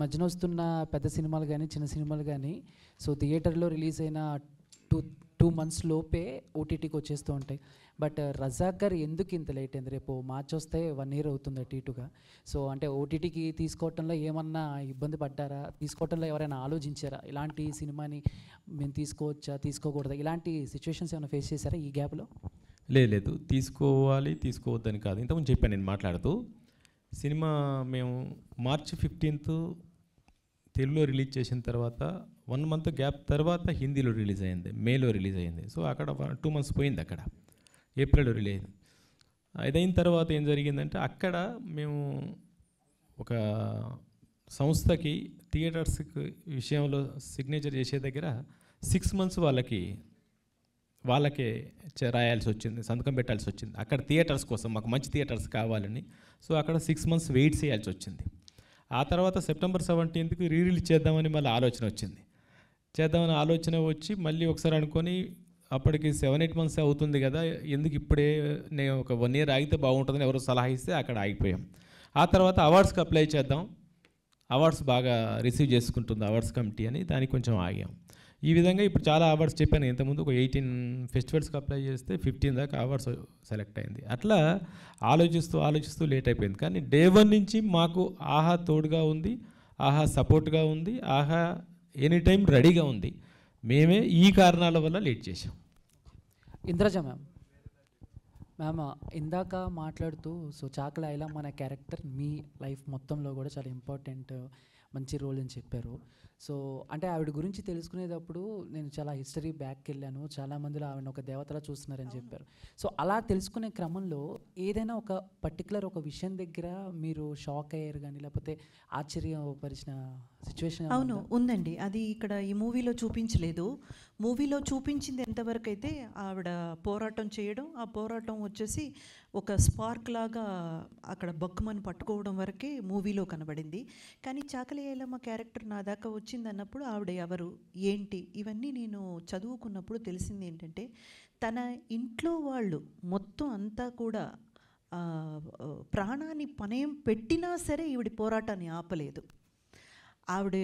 మధ్యన వస్తున్న పెద్ద సినిమాలు కానీ చిన్న సినిమాలు కానీ సో థియేటర్లో రిలీజ్ అయిన 2 months లోపే ఓటీటీకి వచ్చేస్తూ ఉంటాయి. బట్ రజాక్ గారు ఎందుకు ఇంత లేట్ అయింది? రేపు మార్చి వస్తే 1 year అవుతుంది అటు ఇటుగా. సో అంటే ఓటీటీకి తీసుకోవటంలో ఏమన్నా ఇబ్బంది పడ్డారా? తీసుకోవటంలో ఎవరైనా ఆలోచించారా? ఇలాంటి సినిమాని మేము తీసుకోవచ్చా తీసుకోకూడదా? ఇలాంటి సిచ్యువేషన్స్ ఏమైనా ఫేస్ చేశారా ఈ గ్యాప్లో? లేదు, తీసుకోవాలి తీసుకోవద్దని కాదు. ఇంతకుముందు చెప్పాను నేను మాట్లాడుతూ. సినిమా మేము March 15th తెలుగులో రిలీజ్ చేసిన తర్వాత 1 month గ్యాప్ తర్వాత హిందీలో రిలీజ్ అయింది, మేలో రిలీజ్ అయింది. సో అక్కడ 2 months పోయింది. అక్కడ ఏప్రిల్లో రిలీజ్ అయింది. అదైన తర్వాత ఏం జరిగిందంటే అక్కడ మేము ఒక సంస్థకి థియేటర్స్కి విషయంలో సిగ్నేచర్ చేసే దగ్గర 6 months వాళ్ళకే రాయాల్సి వచ్చింది, సంతకం పెట్టాల్సి వచ్చింది. అక్కడ థియేటర్స్ కోసం మాకు మంచి థియేటర్స్ కావాలని. సో అక్కడ 6 months వెయిట్ చేయాల్సి వచ్చింది. ఆ తర్వాత September 17th రీరిలీజ్ చేద్దామని మళ్ళీ ఆలోచన వచ్చింది. చేద్దామని ఆలోచన వచ్చి మళ్ళీ ఒకసారి అనుకొని అప్పటికి 7-8 months అవుతుంది కదా, ఎందుకు ఇప్పుడే నేను ఒక 1 year ఆగితే బాగుంటుందని ఎవరో సలహా ఇస్తే అక్కడ ఆగిపోయాం. ఆ తర్వాత అవార్డ్స్కి అప్లై చేద్దాం, అవార్డ్స్ బాగా రిసీవ్ చేసుకుంటుంది అవార్డ్స్ కమిటీ అని దానికి కొంచెం ఆగాం. ఈ విధంగా ఇప్పుడు చాలా అవార్డ్స్ చెప్పాను ఇంతకుముందు. ఒక 18 ఫెస్టివల్స్కి అప్లై చేస్తే 15 దాకా అవార్డ్స్ సెలెక్ట్ అయింది. అట్లా ఆలోచిస్తూ లేట్ అయిపోయింది. కానీ Day 1 నుంచి మాకు ఆహా తోడుగా ఉంది, ఆహా సపోర్ట్గా ఉంది, ఆహా ఎనీ టైం రెడీగా ఉంది. మేమే ఈ కారణాల వల్ల లేట్ చేసాం. ఇంద్రజ మ్యామ్ ఇందాక మాట్లాడుతూ సో చాకలి ఐలమ్మ అనే క్యారెక్టర్ మీ లైఫ్ మొత్తంలో కూడా చాలా ఇంపార్టెంట్ మంచి రోల్ అని చెప్పారు. సో అంటే ఆవిడ గురించి తెలుసుకునేటప్పుడు నేను చాలా హిస్టరీ బ్యాక్కి వెళ్ళాను, చాలామందిలో ఆవిడ ఒక దేవతలా చూస్తున్నారని చెప్పారు. సో అలా తెలుసుకునే క్రమంలో ఏదైనా ఒక పర్టికులర్ ఒక విషయం దగ్గర మీరు షాక్ అయ్యారు కానీ లేకపోతే ఆశ్చర్యపరిచిన సిచ్యువేషన్? అవును, ఉందండి. అది ఇక్కడ ఈ మూవీలో చూపించలేదు. మూవీలో చూపించింది ఎంతవరకు అయితే ఆవిడ పోరాటం చేయడం, ఆ పోరాటం వచ్చేసి ఒక స్పార్క్ లాగా అక్కడ బక్కుమని పట్టుకోవడం వరకే మూవీలో కనబడింది. కానీ చాకలి ఐలమ్మ క్యారెక్టర్ నా దాకా వచ్చింది అన్నప్పుడు ఆవిడ ఎవరు ఏంటి ఇవన్నీ నేను చదువుకున్నప్పుడు తెలిసింది ఏంటంటే తన ఇంట్లో వాళ్ళు మొత్తం అంతా కూడా ప్రాణాన్ని పణయం పెట్టినా సరే ఈవిడ పోరాటాన్ని ఆపలేదు. ఆవిడ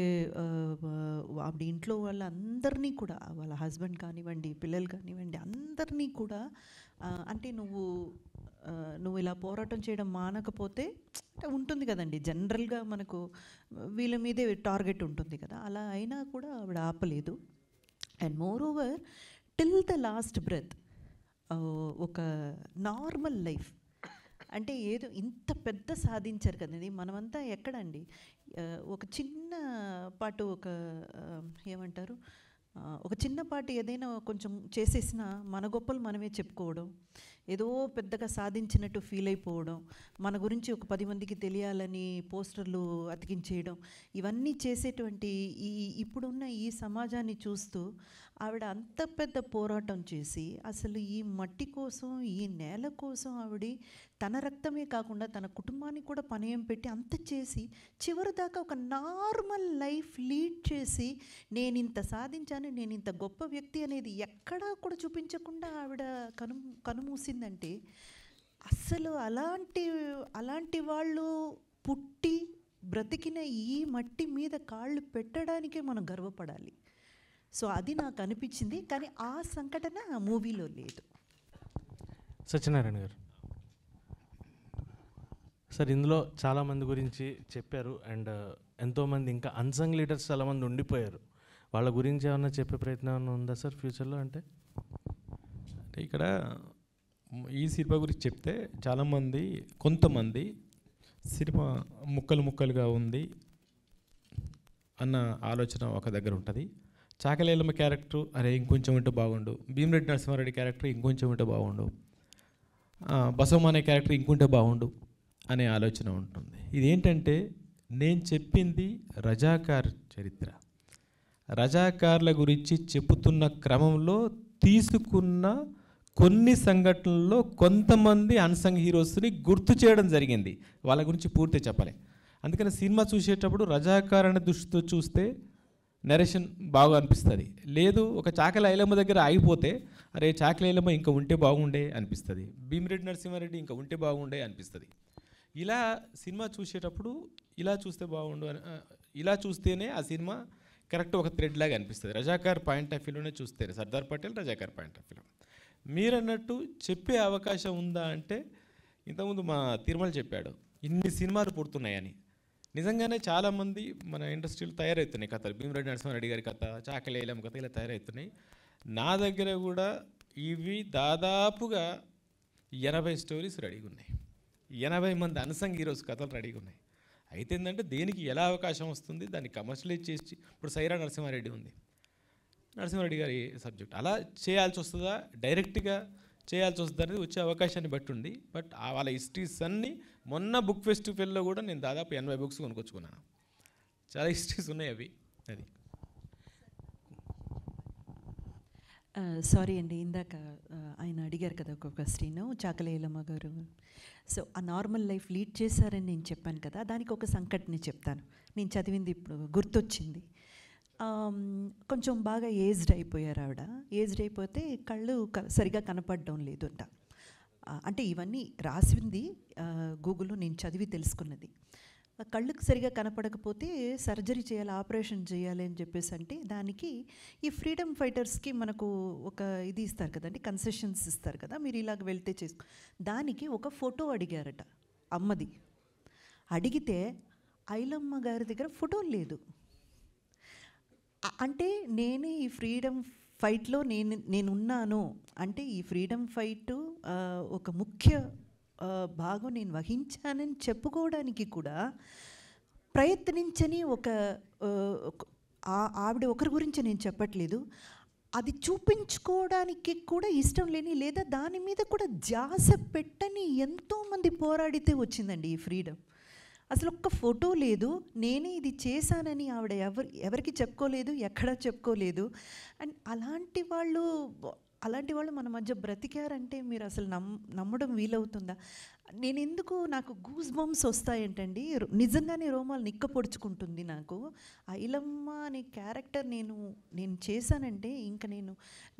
ఇంట్లో వాళ్ళందరినీ కూడా వాళ్ళ హస్బెండ్ కానివ్వండి, పిల్లలు కానివ్వండి, అందరినీ కూడా అంటే నువ్వు ఇలా పోరాటం చేయడం మానకపోతే ఉంటుంది కదండి, జనరల్గా మనకు వీళ్ళ మీదే టార్గెట్ ఉంటుంది కదా, అలా అయినా కూడా ఆవిడ ఆపలేదు. And moreover till the last breath ఒక నార్మల్ లైఫ్ అంటే ఏదో ఇంత పెద్ద సాధించారు కదండి. మనమంతా ఎక్కడండి ఒక చిన్న పాటు ఏమంటారు ఒక చిన్నపాటి ఏదైనా కొంచెం చేసేసినా మన గొప్పలు మనమే చెప్పుకోవడం, ఏదో పెద్దగా సాధించినట్టు ఫీల్ అయిపోవడం, మన గురించి ఒక 10 మందికి తెలియాలని పోస్టర్లు అతికించేయడం, ఇవన్నీ చేసేటువంటి ఇప్పుడున్న ఈ సమాజాన్ని చూస్తూ ఆవిడ అంత పెద్ద పోరాటం చేసి అసలు ఈ మట్టి కోసం, ఈ నేల కోసం ఆవిడ తన రక్తమే కాకుండా తన కుటుంబాన్ని కూడా పణయం పెట్టి అంత చేసి చివరి దాకా ఒక నార్మల్ లైఫ్ లీడ్ చేసి నేను ఇంత సాధించాను, నేను ఇంత గొప్ప వ్యక్తి అనేది ఎక్కడా కూడా చూపించకుండా ఆవిడ కనుమూసిందంటే అస్సలు అలాంటి వాళ్ళు పుట్టి బ్రతికిన ఈ మట్టి మీద కాళ్ళు పెట్టడానికే మనం గర్వపడాలి. సో అది నాకు అనిపించింది. కానీ ఆ సంఘటన ఆ మూవీలో లేదు. సత్యనారాయణ గారు సార్, ఇందులో చాలామంది గురించి చెప్పారు అండ్ ఎంతోమంది ఇంకా అన్సంగ్ లీడర్స్ చాలామంది ఉండిపోయారు. వాళ్ళ గురించి ఏమన్నా చెప్పే ప్రయత్నం ఏమన్నా ఉందా సార్ ఫ్యూచర్లో? అంటే ఇక్కడ ఈ సినిమా గురించి చెప్తే కొంతమంది సినిమా ముక్కలుగా ఉంది అన్న ఆలోచన ఒక దగ్గర ఉంటుంది. చాకలి ఐలమ్మ క్యారెక్టర్ అరే ఇంకొంచెం ఉంటే బాగుండు, భీమిరెడ్డి నరసింహారెడ్డి క్యారెక్టర్ ఇంకొంచెం ఉంటే బాగుండు, బసవమ్మ అనే క్యారెక్టర్ ఇంకుంటే బాగుండు అనే ఆలోచన ఉంటుంది. ఇదేంటంటే నేను చెప్పింది రజాకార్ చరిత్ర. రజాకార్ల గురించి చెప్పుతున్న క్రమంలో తీసుకున్న కొన్ని సంఘటనల్లో కొంతమంది అన్సంగ్ హీరోస్ని గుర్తు చేయడం జరిగింది. వాళ్ళ గురించి పూర్తి చెప్పలే. అందుకని సినిమా చూసేటప్పుడు రజాకార్ అనే దృష్టితో చూస్తే నరేషన్ బాగా అనిపిస్తుంది. లేదు ఒక చాకలి ఐలమ్మ దగ్గర ఆగిపోతే అరే చాకలి ఐలమ్మ ఇంకా ఉంటే బాగుండే అనిపిస్తుంది, భీమిరెడ్డి నరసింహారెడ్డి ఇంకా ఉంటే బాగుండే అనిపిస్తుంది. ఇలా సినిమా చూసేటప్పుడు ఇలా చూస్తే బాగుండు అని ఇలా చూస్తేనే ఆ సినిమా కరెక్ట్ ఒక థ్రెడ్ లాగా అనిపిస్తుంది. రజాకార్ పాయింట్ ఆఫ్ వ్యూలోనే చూస్తేనే, సర్దార్ పటేల్ రజాకార్ పాయింట్ ఆఫ్ వ్యూలో. మీరన్నట్టు చెప్పే అవకాశం ఉందా అంటే, ఇంతకుముందు మా తిరుమల చెప్పాడు ఇన్ని సినిమాలు పుడుతున్నాయని. నిజంగానే చాలామంది మన ఇండస్ట్రీలో తయారవుతున్నాయి కథలు. భీమరెడ్డి నరసింహారెడ్డి గారి కథ, చాకలి ఐలమ్మ కథ ఇలా తయారవుతున్నాయి. నా దగ్గర కూడా ఇవి దాదాపుగా 80 స్టోరీస్ రెడీగా ఉన్నాయి. 80 మంది అన్సంగ్ హీరోస్ కథలు రెడీగా ఉన్నాయి. అయితే ఏంటంటే దేనికి ఎలా అవకాశం వస్తుంది, దాన్ని కమర్షియలైజ్ చేసి, ఇప్పుడు సైరా నరసింహారెడ్డి ఉంది, నరసింహారెడ్డి గారి సబ్జెక్ట్ అలా చేయాల్సి వస్తుందా, డైరెక్ట్గా చేయాల్సి వస్తుంది అనేది వచ్చే అవకాశాన్ని బట్టి ఉంది. బట్ వాళ్ళ హిస్టరీస్ అన్నీ మొన్న బుక్ ఫెస్టివల్లో కూడా నేను దాదాపు 80 బుక్స్ కొనుక్కొచ్చుకున్నాను. చాలా హిస్టరీస్ ఉన్నాయి అవి. అది సారీ అండి, ఇందాక ఆయన అడిగారు కదా ఒక క్వశ్చన్, చాకలి ఐలమ్మ గారు. సో ఆ నార్మల్ లైఫ్ లీడ్ చేశారని నేను చెప్పాను కదా, దానికి ఒక సంఘటన చెప్తాను. నేను చదివింది ఇప్పుడు గుర్తొచ్చింది. కొంచెం బాగా ఏజ్డ్ అయిపోయారు ఆవిడ. ఏజ్డ్ అయిపోతే కళ్ళు సరిగా కనపడడం లేదు అంట. అంటే ఇవన్నీ రాసింది గూగుల్లో నేను చదివి తెలుసుకున్నది. కళ్ళకు సరిగా కనపడకపోతే సర్జరీ చేయాలి, ఆపరేషన్ చేయాలి అని చెప్పేసి అంటే దానికి ఈ ఫ్రీడమ్ ఫైటర్స్కి మనకు ఒక ఇది ఇస్తారు కదండి, కన్సెషన్స్ ఇస్తారు కదా, మీరు ఇలాగ వెళ్తే చేసుకో. దానికి ఒక ఫోటో అడిగారట అమ్మది. అడిగితే ఐలమ్మ గారి దగ్గర ఫోటో లేదు. అంటే నేనే ఈ ఫ్రీడమ్ ఫైట్లో నేనున్నాను అంటే, ఈ ఫ్రీడమ్ ఫైట్ ఒక ముఖ్య భాగం నేను వహించానని చెప్పుకోవడానికి కూడా ప్రయత్నించని ఒక ఆవిడ ఒకరి గురించి నేను చెప్పట్లేదు, అది చూపించుకోవడానికి కూడా ఇష్టం లేని, లేదా దాని మీద కూడా ధ్యాస పెట్టని ఎంతోమంది పోరాడితే వచ్చిందండి ఈ ఫ్రీడమ్. అసలు ఒక్క ఫోటో లేదు, నేనే ఇది చేశానని ఆవిడ ఎవరికి చెప్పుకోలేదు, ఎక్కడా చెప్పుకోలేదు. అండ్ అలాంటి వాళ్ళు మన మధ్య బ్రతికారంటే మీరు అసలు నమ్మడం వీలవుతుందా? నేను ఎందుకు నాకు గూస్ బంప్స్ వస్తాయంటండి, నిజంగానే రోమాలు నిక్క పొడుచుకుంటుంది నాకు. ఐలమ్మ అనే క్యారెక్టర్ నేను చేశానంటే ఇంకా నేను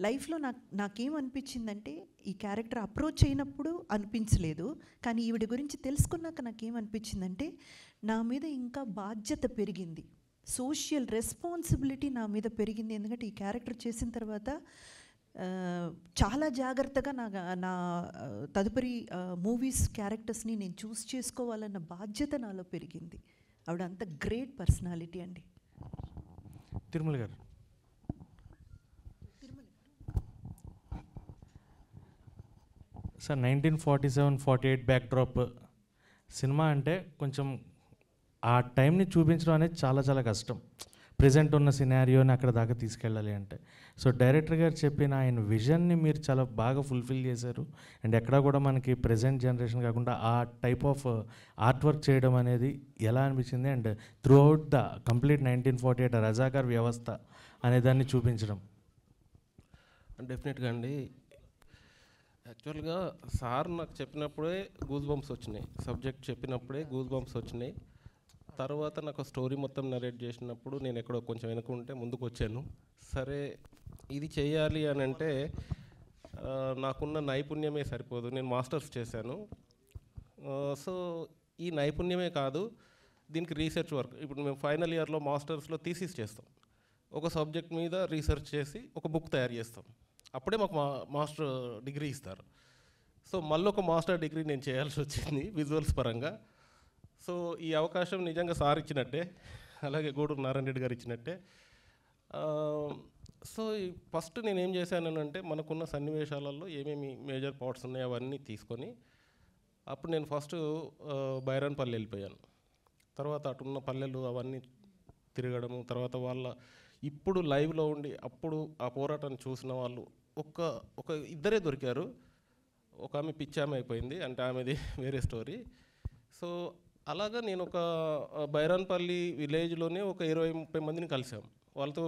లైఫ్లో నాకేమనిపించిందంటే, ఈ క్యారెక్టర్ అప్రోచ్ అయినప్పుడు అనిపించలేదు, కానీ ఈవిడ గురించి తెలుసుకున్నాక నాకేమనిపించిందంటే, నా మీద ఇంకా బాధ్యత పెరిగింది, సోషల్ రెస్పాన్సిబిలిటీ నా మీద పెరిగింది. ఎందుకంటే ఈ క్యారెక్టర్ చేసిన తర్వాత చాలా జాగ్రత్తగా నా తదుపరి మూవీస్ క్యారెక్టర్స్ని నేను చూస్ చేసుకోవాలన్న బాధ్యత నాలో పెరిగింది. ఆవిడ అంత గ్రేట్ పర్సనాలిటీ అండి. తిరుమల గారు, సార్ 1947-48 బ్యాక్డ్రాప్ సినిమా అంటే కొంచెం ఆ టైంని చూపించడం అనేది చాలా చాలా కష్టం. ప్రజెంట్ ఉన్న సినారియోని అక్కడ దాకా తీసుకెళ్ళాలి అంటే. సో డైరెక్టర్ గారు చెప్పిన ఆయన విజన్ని మీరు చాలా బాగా ఫుల్ఫిల్ చేశారు. అండ్ ఎక్కడా కూడా మనకి ప్రజెంట్ జనరేషన్ కాకుండా ఆ టైప్ ఆఫ్ ఆర్ట్ వర్క్ చేయడం అనేది ఎలా అనిపించింది? And through out the complete 1948 Razakar వ్యవస్థ అనే దాన్ని చూపించడం. డెఫినెట్గా అండి. యాక్చువల్గా సార్ నాకు చెప్పినప్పుడే గూస్ బంప్స్ వచ్చినాయి, సబ్జెక్ట్ చెప్పినప్పుడే గూస్ బంప్స్ వచ్చినాయి. తర్వాత నాకు స్టోరీ మొత్తం నరేట్ చేసినప్పుడు నేను ఎక్కడో కొంచెం వెనుకుంటే ముందుకు వచ్చాను. సరే ఇది చేయాలి అని అంటే నాకున్న నైపుణ్యమే సరిపోదు, నేను మాస్టర్స్ చేశాను. సో ఈ నైపుణ్యమే కాదు, దీనికి రీసెర్చ్ వర్క్. ఇప్పుడు మేము ఫైనల్ ఇయర్లో మాస్టర్స్లో థీసిస్ చేస్తాం, ఒక సబ్జెక్ట్ మీద రీసెర్చ్ చేసి ఒక బుక్ తయారు చేస్తాం. అప్పుడే మాకు మాస్టర్ డిగ్రీ ఇస్తారు. సో మళ్ళీ ఒక మాస్టర్ డిగ్రీ నేను చేయాల్సి వచ్చింది విజువల్స్ పరంగా. సో ఈ అవకాశం నిజంగా సార్ ఇచ్చినట్టే, అలాగే గూడూరు నారాయణ రెడ్డి గారు ఇచ్చినట్టే. సో ఫస్ట్ నేను ఏం చేశానంటే, మనకున్న సన్నివేశాలలో ఏమేమి మేజర్ పార్ట్స్ ఉన్నాయో అవన్నీ తీసుకొని, అప్పుడు నేను ఫస్ట్ బైరాన్పల్లి వెళ్ళిపోయాను. తర్వాత అటున్న పల్లెలు అవన్నీ తిరగడము, తర్వాత వాళ్ళ ఇప్పుడు లైవ్లో ఉండి అప్పుడు ఆ పోరాటాన్ని చూసిన వాళ్ళు ఒక ఇద్దరే దొరికారు. ఒక ఆమె పిచ్చామె అయిపోయింది, అంటే ఆమెది వేరే స్టోరీ. సో అలాగా నేను ఒక బైరాన్పల్లి విలేజ్లోనే ఒక 20-30 మందిని కలిసాము, వాళ్ళతో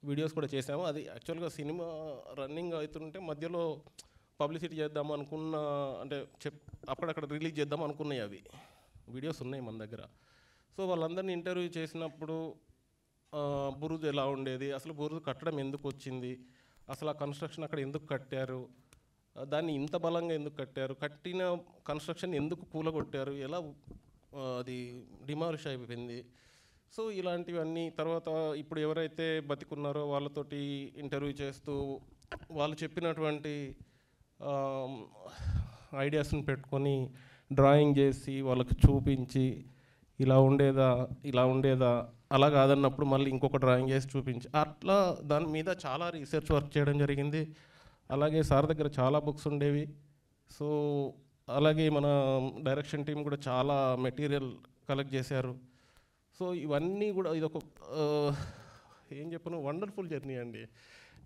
వీడియోస్ కూడా చేసాము. అది యాక్చువల్గా సినిమా రన్నింగ్ అవుతుంటే మధ్యలో పబ్లిసిటీ చేద్దాం అనుకున్న, అంటే అక్కడక్కడ రిలీజ్ చేద్దాం అనుకున్నాయి అవి వీడియోస్ ఉన్నాయి మన దగ్గర. సో వాళ్ళందరినీ ఇంటర్వ్యూ చేసినప్పుడు బురుజు ఎలా ఉండేది, అసలు బురుజు కట్టడం ఎందుకు వచ్చింది, అసలు ఆ కన్స్ట్రక్షన్ అక్కడ ఎందుకు కట్టారు, దాన్ని ఇంత బలంగా ఎందుకు కట్టారు, కట్టిన కన్స్ట్రక్షన్ ఎందుకు కూలగొట్టారు, ఎలా అది డిమాలిష్ అయిపోయింది. సో ఇలాంటివన్నీ తర్వాత ఇప్పుడు ఎవరైతే బతికున్నారో వాళ్ళతోటి ఇంటర్వ్యూ చేస్తూ వాళ్ళు చెప్పినటువంటి ఐడియాస్ని పెట్టుకొని డ్రాయింగ్ చేసి వాళ్ళకి చూపించి ఇలా ఉండేదా అలా కాదన్నప్పుడు మళ్ళీ ఇంకొక డ్రాయింగ్ చేసి చూపించి అట్లా దాని మీద చాలా రీసెర్చ్ వర్క్ చేయడం జరిగింది. అలాగే సార్ దగ్గర చాలా బుక్స్ ఉండేవి. సో అలాగే మన డైరెక్షన్ టీం కూడా చాలా మెటీరియల్ కలెక్ట్ చేశారు. సో ఇవన్నీ కూడా ఇదొక ఏం చెప్పను వండర్ఫుల్ జర్నీ అండి.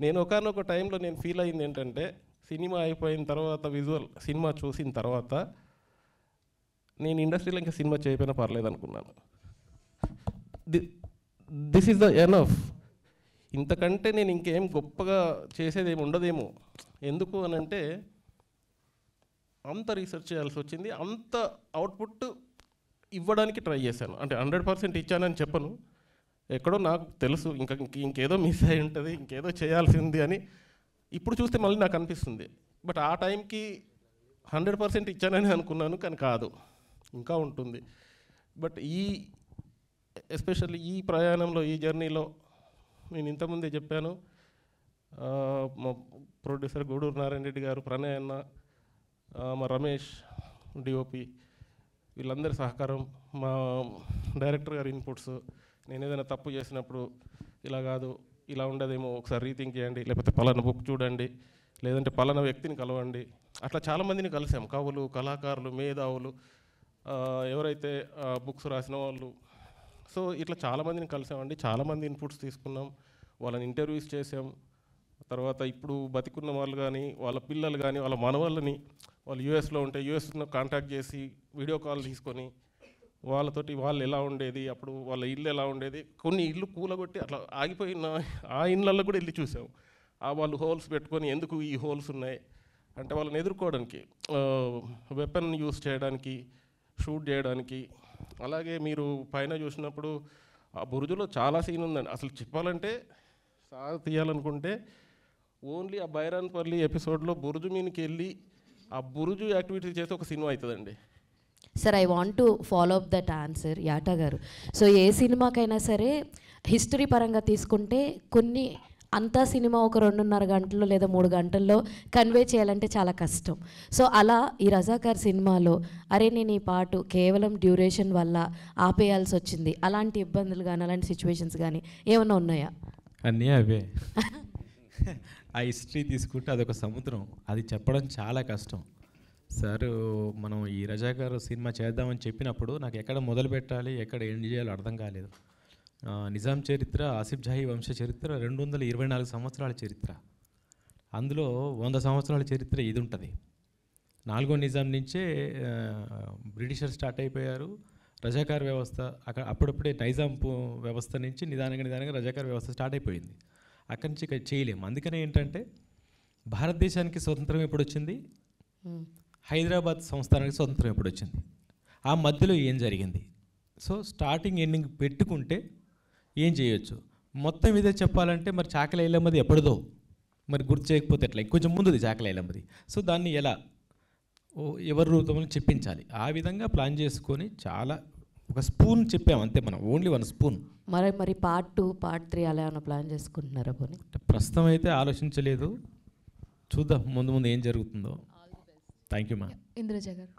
నేను ఒకానొక టైంలో నేను ఫీల్ అయింది ఏంటంటే సినిమా అయిపోయిన తర్వాత విజువల్ సినిమా చూసిన తర్వాత నేను ఇండస్ట్రీలో ఇంకా సినిమా చేయకపోయినా పర్లేదు అనుకున్నాను. This is the enough. ఇంతకంటే నేను ఇంకేం గొప్పగా చేసేది ఏమి ఉండదేమో. ఎందుకు అని అంటే అంత రీసెర్చ్ చేయాల్సి వచ్చింది, అంత అవుట్పుట్ ఇవ్వడానికి ట్రై చేశాను. అంటే 100% ఇచ్చానని చెప్పను, ఎక్కడో నాకు తెలుసు ఇంకేదో మిస్ అయి ఉంటుంది, ఇంకేదో చేయాల్సి ఉంది అని ఇప్పుడు చూస్తే మళ్ళీ నాకు అనిపిస్తుంది. బట్ ఆ టైంకి 100% ఇచ్చానని అనుకున్నాను, కానీ కాదు, ఇంకా ఉంటుంది. బట్ ఎస్పెషల్లీ ఈ ప్రయాణంలో, ఈ జర్నీలో నేను ఇంతకుముందే చెప్పాను, మా ప్రొడ్యూసర్ గూడూరు నారాయణ రెడ్డి గారు, ప్రణయ్ అన్న, మా రమేష్ డిఓపి, వీళ్ళందరి సహకారం, మా డైరెక్టర్ గారి ఇన్పుట్స్, నేను ఏదైనా తప్పు చేసినప్పుడు ఇలా కాదు ఇలా ఉండదేమో ఒకసారి రీథింక్ చేయండి, లేకపోతే పలానా బుక్ చూడండి, లేదంటే పలానా వ్యక్తిని కలవండి, అట్లా చాలామందిని కలిసాం. కవులు, కళాకారులు, మేధావులు, ఎవరైతే బుక్స్ రాసిన వాళ్ళు. సో ఇట్లా చాలామందిని కలిసామండి, చాలామంది ఇన్పుట్స్ తీసుకున్నాం, వాళ్ళని ఇంటర్వ్యూస్ చేసాం. తర్వాత ఇప్పుడు బతికున్న వాళ్ళు కానీ, వాళ్ళ పిల్లలు కానీ, వాళ్ళ మనవాళ్ళని, వాళ్ళు యూఎస్లో ఉంటే యూఎస్లో కాంటాక్ట్ చేసి వీడియో కాల్ తీసుకొని వాళ్ళతోటి వాళ్ళు ఎలా ఉండేది, అప్పుడు వాళ్ళ ఇల్లు ఎలా ఉండేది, కొన్ని ఇల్లు కూలగొట్టి అట్లా ఆగిపోయిన ఆ ఇళ్ళల్లో కూడా వెళ్ళి చూసాం. వాళ్ళు హోల్స్ పెట్టుకొని ఎందుకు ఈ హోల్స్ ఉన్నాయి అంటే వాళ్ళని ఎదుర్కోవడానికి, వెపన్ యూస్ చేయడానికి, షూట్ చేయడానికి. అలాగే మీరు పైన చూసినప్పుడు ఆ బురుజులో చాలా సీన్ ఉందండి. అసలు చెప్పాలంటే సార్ తీయాలనుకుంటే ఓన్లీ ఆ బైరాన్పల్లి ఎపిసోడ్లో బురుజు మీదకి వెళ్ళి ఆ బురుజు యాక్టివిటీ చేసి ఒక సినిమా అవుతుందండి. Sir, I want to follow up that answer యాటా గారు. సో ఏ సినిమాకైనా సరే హిస్టరీ పరంగా తీసుకుంటే కొన్ని అంతా సినిమా ఒక 2.5 గంటల్లో లేదా 3 గంటల్లో కన్వే చేయాలంటే చాలా కష్టం. సో అలా ఈ రజాకార్ సినిమాలో అరే నేను ఈ పాటు కేవలం డ్యూరేషన్ వల్ల ఆపేయాల్సి వచ్చింది, అలాంటి ఇబ్బందులు కానీ అలాంటి సిచ్యువేషన్స్ కానీ ఏమైనా ఉన్నాయా? అన్నీ అవే. ఆ హిస్టరీ తీసుకుంటే అదొక సముద్రం, అది చెప్పడం చాలా కష్టం. సార్ మనం ఈ రజాకార్ సినిమా చేద్దామని చెప్పినప్పుడు నాకు ఎక్కడ మొదలు పెట్టాలి, ఎక్కడ ఎండ్ చేయాలో అర్థం కాలేదు. నిజాం చరిత్ర, ఆసిఫ్ జాహీ వంశ చరిత్ర 224 సంవత్సరాల చరిత్ర. అందులో 100 సంవత్సరాల చరిత్ర ఇది ఉంటుంది. 4వ నిజాం నుంచే బ్రిటిషర్ స్టార్ట్ అయిపోయారు. రజాకార్ వ్యవస్థ అక్కడ అప్పుడప్పుడే నైజాం వ్యవస్థ నుంచి నిదానంగా రజాకార్ వ్యవస్థ స్టార్ట్ అయిపోయింది. అక్కడి నుంచి ఇక్కడ చేయలేము. అందుకనే ఏంటంటే భారతదేశానికి స్వతంత్రం ఎప్పుడు వచ్చింది, హైదరాబాద్ సంస్థానానికి స్వతంత్రం ఎప్పుడు వచ్చింది, ఆ మధ్యలో ఏం జరిగింది. సో స్టార్టింగ్ ఎండింగ్ పెట్టుకుంటే ఏం చేయొచ్చు. మొత్తం ఇదే చెప్పాలంటే మరి చాకలి ఐలమ్మది ఎప్పటిదో, మరి గుర్తు చేయకపోతే ఎట్లా, ఇంకొంచెం ముందుది చాకలి ఐలమ్మది. సో దాన్ని ఎలా ఎవరి రూపంలో చెప్పించాలి, ఆ విధంగా ప్లాన్ చేసుకొని చాలా ఒక స్పూన్ చెప్పాము అంతే, మనం ఓన్లీ 1 స్పూన్. మరి పార్ట్ 2, పార్ట్ 3 అలా ఏమైనా ప్లాన్ చేసుకుంటున్నారా? పోనీ ప్రస్తుతం అయితే ఆలోచించలేదు, చూద్దాం ముందు ఏం జరుగుతుందో. Thank you ma'am. ఇంద్రజ గారు.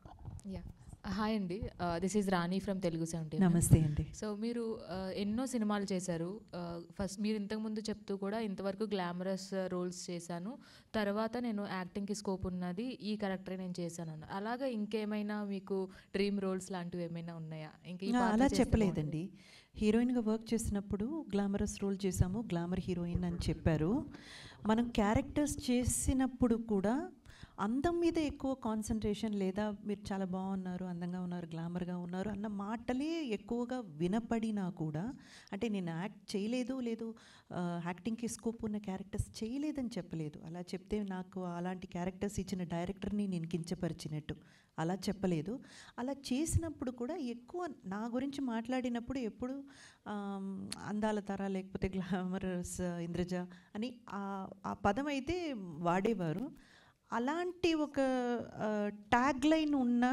హాయ్ అండి, this is Rani from Telugu 17. నమస్తే అండి. సో మీరు ఎన్నో సినిమాలు చేశారు. ఫస్ట్ మీరు ఇంతకుముందు చెప్తూ కూడా ఇంతవరకు గ్లామరస్ రోల్స్ చేశాను, తర్వాత నేను యాక్టింగ్కి స్కోప్ ఉన్నది, ఈ క్యారెక్టరే నేను చేశాను అన్న. అలాగా ఇంకేమైనా మీకు డ్రీమ్ రోల్స్ లాంటివి ఏమైనా ఉన్నాయా? ఇంకా అలా చెప్పలేదండి. హీరోయిన్గా వర్క్ చేసినప్పుడు గ్లామరస్ రోల్ చేశాము, గ్లామర్ హీరోయిన్ అని చెప్పారు. మనం క్యారెక్టర్స్ చేసినప్పుడు కూడా అందం మీద ఎక్కువ కాన్సన్ట్రేషన్, లేదా మీరు చాలా బాగున్నారు, అందంగా ఉన్నారు, గ్లామర్గా ఉన్నారు అన్న మాటలే ఎక్కువగా వినపడినా కూడా, అంటే నేను యాక్ట్ చేయలేదు, లేదు యాక్టింగ్కి స్కోప్ ఉన్న క్యారెక్టర్స్ చేయలేదని చెప్పలేదు. అలా చెప్తే నాకు అలాంటి క్యారెక్టర్స్ ఇచ్చిన డైరెక్టర్ని నేను కించపరిచినట్టు అలా చెప్పలేదు. అలా చేసినప్పుడు కూడా ఎక్కువ నా గురించి మాట్లాడినప్పుడు ఎప్పుడు అందాల తర లేకపోతే గ్లామరస్ ఇంద్రజ అని ఆ పదం అయితే వాడేవారు. అలాంటి ఒక ట్యాగ్ లైన్ ఉన్న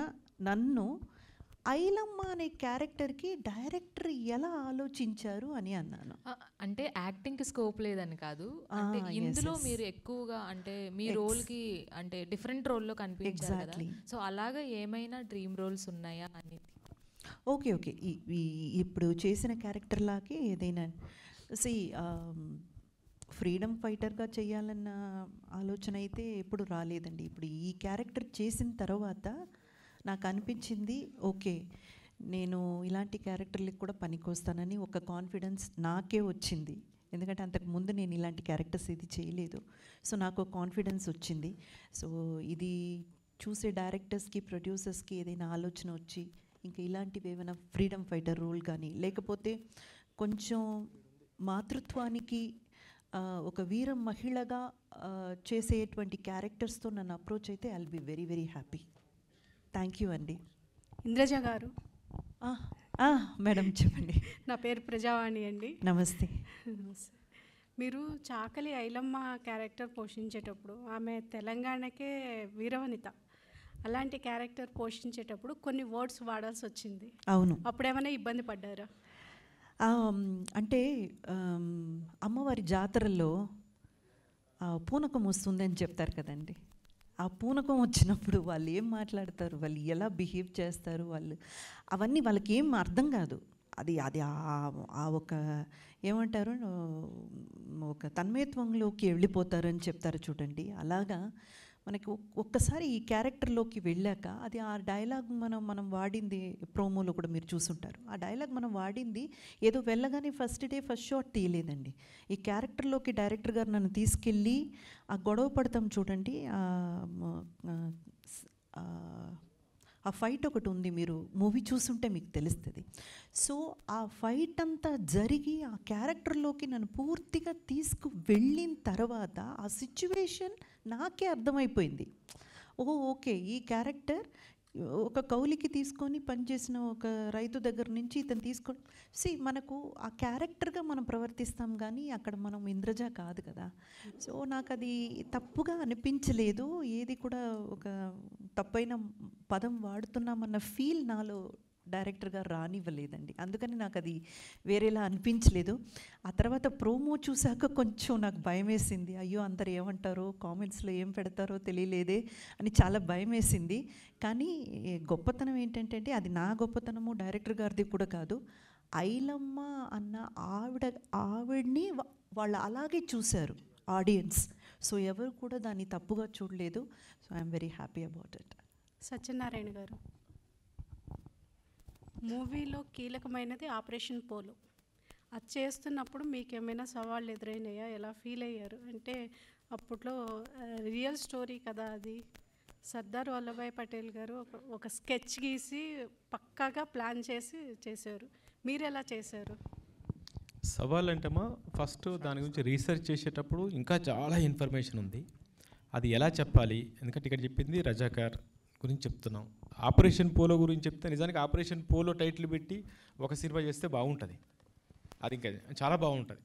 నన్ను ఐలమ్మ అనే క్యారెక్టర్కి డైరెక్టర్ ఎలా ఆలోచించారు అని అన్నాను. అంటే యాక్టింగ్కి స్కోప్ లేదని కాదు, అంటే yes, ఇందులో yes. మీరు ఎక్కువగా అంటే మీ రోల్కి అంటే డిఫరెంట్ రోల్లో కనిపించారు కదా, Exactly. సో అలాగా ఏమైనా డ్రీమ్ రోల్స్ ఉన్నాయా అనేది. ఓకే ఓకే ఇప్పుడు చేసిన క్యారెక్టర్ లాగే ఏదైనా ఫ్రీడమ్ ఫైటర్గా చేయాలన్న ఆలోచన అయితే ఎప్పుడు రాలేదండి. ఇప్పుడు ఈ క్యారెక్టర్ చేసిన తర్వాత నాకు అనిపించింది ఓకే నేను ఇలాంటి క్యారెక్టర్లకు కూడా పనికొస్తానని ఒక కాన్ఫిడెన్స్ నాకే వచ్చింది. ఎందుకంటే అంతకుముందు నేను ఇలాంటి క్యారెక్టర్స్ ఇది చేయలేదు. సో నాకు కాన్ఫిడెన్స్ వచ్చింది. సో ఇది చూసే డైరెక్టర్స్కి ప్రొడ్యూసర్స్కి ఏదైనా ఆలోచన వచ్చి ఇంకా ఇలాంటివి ఏమైనా ఫ్రీడమ్ ఫైటర్ రోల్ కానీ లేకపోతే కొంచెం మాతృత్వానికి ఒక వీర మహిళగా చేసేటువంటి క్యారెక్టర్స్తో నన్ను అప్రోచ్ అయితే I will be very very happy. Thank you అండి. ఇంద్రజ గారు. మేడం చెప్పండి. నా పేరు ప్రజావాణి అండి. నమస్తే. మీరు చాకలి ఐలమ్మ క్యారెక్టర్ పోషించేటప్పుడు ఆమె తెలంగాణకే వీరవనిత, అలాంటి క్యారెక్టర్ పోషించేటప్పుడు కొన్ని వర్డ్స్ వాడాల్సి వచ్చింది. అవును. అప్పుడేమైనా ఇబ్బంది పడ్డారా? అంటే అమ్మవారి జాతరలో పూనకం వస్తుందని చెప్తారు కదండి. ఆ పూనకం వచ్చినప్పుడు వాళ్ళు ఏం మాట్లాడతారు, వాళ్ళు ఎలా బిహేవ్ చేస్తారు, వాళ్ళు అవన్నీ వాళ్ళకి ఏం అర్థం కాదు. అది అది ఆ ఒక ఏమంటారు ఒక తన్మయత్వంలోకి వెళ్ళిపోతారని చెప్తారు చూడండి. అలాగా మనకి ఒక్కసారి ఈ క్యారెక్టర్లోకి వెళ్ళాక అది ఆ డైలాగ్ మనం వాడింది ప్రోమోలో కూడా మీరు చూసుంటారు. ఆ డైలాగ్ మనం వాడింది ఏదో వెళ్ళగానే ఫస్ట్ డే ఫస్ట్ షాట్ తీయలేదండి. ఈ క్యారెక్టర్లోకి డైరెక్టర్ గారు నన్ను తీసుకెళ్ళి ఆ గొడవ పడతాం చూడండి, ఆ ఫైట్ ఒకటి ఉంది, మీరు మూవీ చూసుంటే మీకు తెలుస్తుంది. సో ఆ ఫైట్ అంతా జరిగి ఆ క్యారెక్టర్లోకి నన్ను పూర్తిగా వెళ్ళిన తర్వాత ఆ సిచ్యువేషన్ నాకే అర్థమైపోయింది. ఓకే ఈ క్యారెక్టర్ ఒక కౌలికి తీసుకొని పనిచేసిన ఒక రైతు దగ్గర నుంచి ఇతను తీసుకొని మనకు ఆ క్యారెక్టర్గా మనం ప్రవర్తిస్తాం కానీ అక్కడ మనం ఇంద్రజ కాదు కదా. సో నాకు అది తప్పుగా అనిపించలేదు, ఏది కూడా ఒక తప్పైన పదం వాడుతున్నామన్న ఫీల్ నాలో డైరెక్టర్ గారు రానివ్వలేదండి. అందుకని నాకు అది వేరేలా అనిపించలేదు. ఆ తర్వాత ప్రోమో చూశాక కొంచెం నాకు భయం వేసింది. అయ్యో అందరు ఏమంటారో, కామెంట్స్లో ఏం పెడతారో తెలియలేదే అని చాలా భయం వేసింది. కానీ గొప్పతనం ఏంటంటే అది నా గొప్పతనము డైరెక్టర్ గారిది కూడా కాదు, ఐలమ్మ అన్న ఆవిడ్ని వాళ్ళు అలాగే చూశారు ఆడియన్స్. సో ఎవరు కూడా దాన్ని తప్పుగా చూడలేదు. So I'm very happy about it. Satyanarayana గారు, మూవీలో కీలకమైనది ఆపరేషన్ పోలో. అది చేస్తున్నప్పుడు మీకు ఏమైనా సవాళ్ళు ఎదురైనాయా? ఎలా ఫీల్ అయ్యారు? అంటే అప్పట్లో రియల్ స్టోరీ కదా అది. సర్దార్ వల్లభాయ్ పటేల్ గారు ఒక స్కెచ్ గీసి పక్కాగా ప్లాన్ చేసి చేశారు. మీరు ఎలా చేశారు? సవాల్ అంటేమా ఫస్ట్ దాని గురించి రీసెర్చ్ చేసేటప్పుడు ఇంకా చాలా ఇన్ఫర్మేషన్ ఉంది, అది ఎలా చెప్పాలి. ఎందుకంటే ఇక్కడ చెప్పింది రజాకార్ గురించి చెప్తున్నాం, ఆపరేషన్ పోలో గురించి చెప్తే నిజానికి ఆపరేషన్ పోలో టైటిల్ పెట్టి ఒక సినిమా చేస్తే బాగుంటుంది, అది ఇంకా చాలా బాగుంటుంది,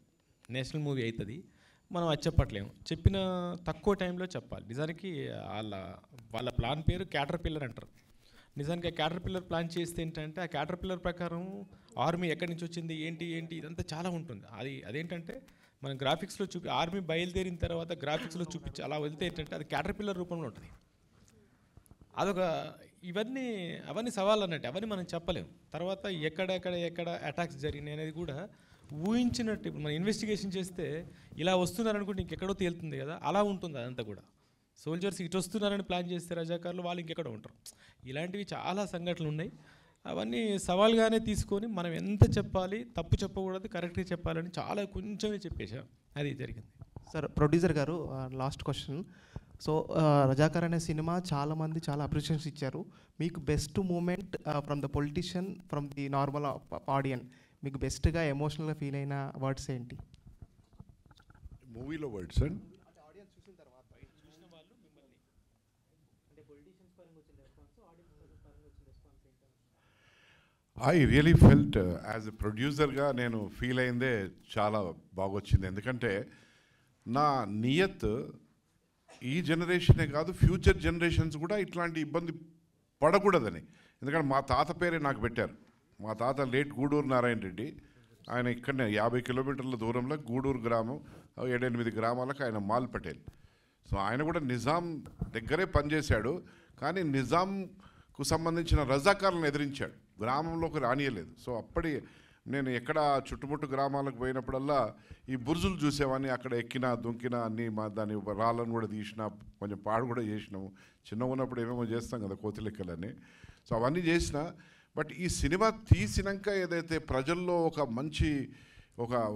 నేషనల్ మూవీ అవుతుంది. మనం అది చెప్పట్లేము, చెప్పిన తక్కువ టైంలో చెప్పాలి. నిజానికి వాళ్ళ ప్లాన్ పేరు క్యాటర్ పిల్లర్ అంటారు. నిజానికి ఆ క్యాటర్ పిల్లర్ ప్లాన్ చేస్తే ఏంటంటే ఆ క్యాటర్ పిల్లర్ ప్రకారం ఆర్మీ ఎక్కడి నుంచి వచ్చింది ఏంటి ఇదంతా చాలా ఉంటుంది. అదేంటంటే మనం గ్రాఫిక్స్లో ఆర్మీ బయలుదేరిన తర్వాత గ్రాఫిక్స్లో చూపించి అలా వెళ్తే ఏంటంటే అది క్యాటర్ పిల్లర్ రూపంలో ఉంటుంది. అవన్నీ సవాళ్ళు అన్నట్టు, అవన్నీ మనం చెప్పలేము. తర్వాత ఎక్కడ అటాక్స్ జరిగినాయి అనేది కూడా ఊహించినట్టు ఇప్పుడు మనం ఇన్వెస్టిగేషన్ చేస్తే ఇలా వస్తున్నారు అనుకుంటే ఇంకెక్కడో తేలుతుంది కదా, అలా ఉంటుంది అదంతా కూడా. సోల్జర్స్ ఇటు వస్తున్నారని ప్లాన్ చేస్తే రజాకారులు వాళ్ళు ఇంకెక్కడ ఉంటారు. ఇలాంటివి చాలా సంఘటనలు ఉన్నాయి. అవన్నీ సవాల్గానే తీసుకొని మనం ఎంత చెప్పాలి, తప్పు చెప్పకూడదు, కరెక్ట్గా చెప్పాలని చాలా కొంచెమే చెప్పేశాం, అది జరిగింది. సార్ ప్రొడ్యూసర్ గారు లాస్ట్ క్వశ్చన్. సో రజాకార్ అనే సినిమా చాలామంది చాలా అప్రిషియేషన్స్ ఇచ్చారు. మీకు best moment from the politician, from the normal audience, మీకు బెస్ట్గా ఎమోషనల్గా ఫీల్ అయిన వర్డ్స్ ఏంటి? మూవీలో words and I really felt as a ప్రొడ్యూసర్గా నేను ఫీల్ అయిందే చాలా బాగొచ్చింది. ఎందుకంటే నా నియత్ ఈ జనరేషనే కాదు ఫ్యూచర్ జనరేషన్స్ కూడా ఇట్లాంటి ఇబ్బంది పడకూడదని. ఎందుకంటే మా తాత పేరే నాకు పెట్టారు. మా తాత లేట్ గూడూరు నారాయణ రెడ్డి. ఆయన ఇక్కడనే 50 కిలోమీటర్ల దూరంలో గూడూరు గ్రామం 7-8 గ్రామాలకు ఆయన మాల్ పటేల్. సో ఆయన కూడా నిజాం దగ్గరే పనిచేశాడు, కానీ నిజాంకు సంబంధించిన రజాకారులను ఎదిరించాడు, గ్రామంలోకి రానియలేదు. సో అప్పటి నేను ఎక్కడ చుట్టుముట్టు గ్రామాలకు పోయినప్పుడల్లా ఈ బుర్జులు చూసేవాడిని. అక్కడ ఎక్కినా దొంకినా అన్నీ దాని రాళ్ళను కూడా తీసినా, కొంచెం పాడు కూడా చేసినాము. చిన్నగా ఉన్నప్పుడు ఏమేమో చేస్తాం కదా, కోతిలెక్కలని. సో అవన్నీ చేసిన. బట్ ఈ సినిమా తీసినాక ఏదైతే ప్రజల్లో ఒక మంచి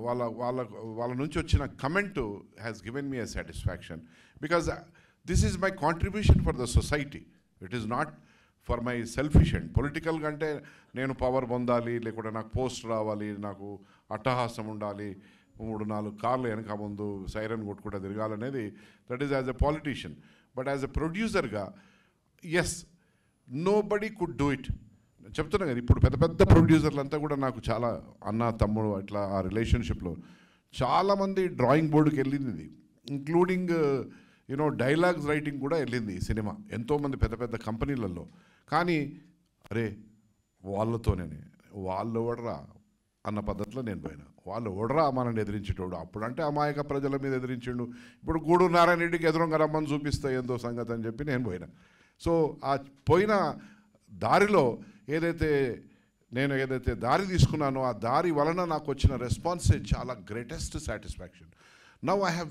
వాళ్ళ నుంచి వచ్చిన comment has given me a satisfaction, because this is my contribution for the society. It is not for my selfish and political కంటే నేను పవర్ పొందాలి, లేకుంటే నాకు పోస్ట్ రావాలి, నాకు అట్టహాసం ఉండాలి, 3-4 కార్లు వెనక ముందు సైరన్ కొట్టుకుంటూ తిరగాలనేది, that is as a politician. But as a ప్రొడ్యూసర్గా yes, nobody could do it. చెప్తున్నా కదా, ఇప్పుడు పెద్ద పెద్ద ప్రొడ్యూసర్లు అంతా కూడా నాకు చాలా అన్న తమ్ముడు అట్లా ఆ రిలేషన్షిప్లో చాలామంది డ్రాయింగ్ బోర్డుకి వెళ్ళింది, ఇంక్లూడింగ్ డైలాగ్స్ రైటింగ్ కూడా వెళ్ళింది ఈ సినిమా ఎంతోమంది పెద్ద పెద్ద కంపెనీలలో. కానీ అరే వాళ్ళతోనే వాళ్ళు ఎవడరా అన్న పద్ధతిలో నేను పోయినా. వాళ్ళు ఎవడరా మనల్ని ఎదిరించేటోడు, అప్పుడంటే అమాయక ప్రజల మీద ఎదిరించిండు, ఇప్పుడు గూడూరు నారాయణ రెడ్డికి ఎదురుగా రమ్మని చూపిస్తే ఏందో సంగతి అని చెప్పి నేను పోయినా. సో ఆ పోయిన దారిలో ఏదైతే దారి తీసుకున్నానో ఆ దారి వలన నాకు వచ్చిన రెస్పాన్సే చాలా greatest satisfaction. Now I have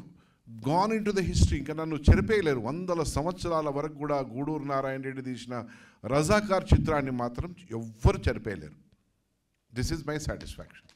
gone in to the history. ఇంకా నన్ను చెరిపేయలేరు. 100 సంవత్సరాల వరకు కూడా గూడూరు నారాయణ రెడ్డి తీసిన రజాకార్ చిత్రాన్ని మాత్రం ఎవ్వరు చెరిపేయలేరు. This is my satisfaction.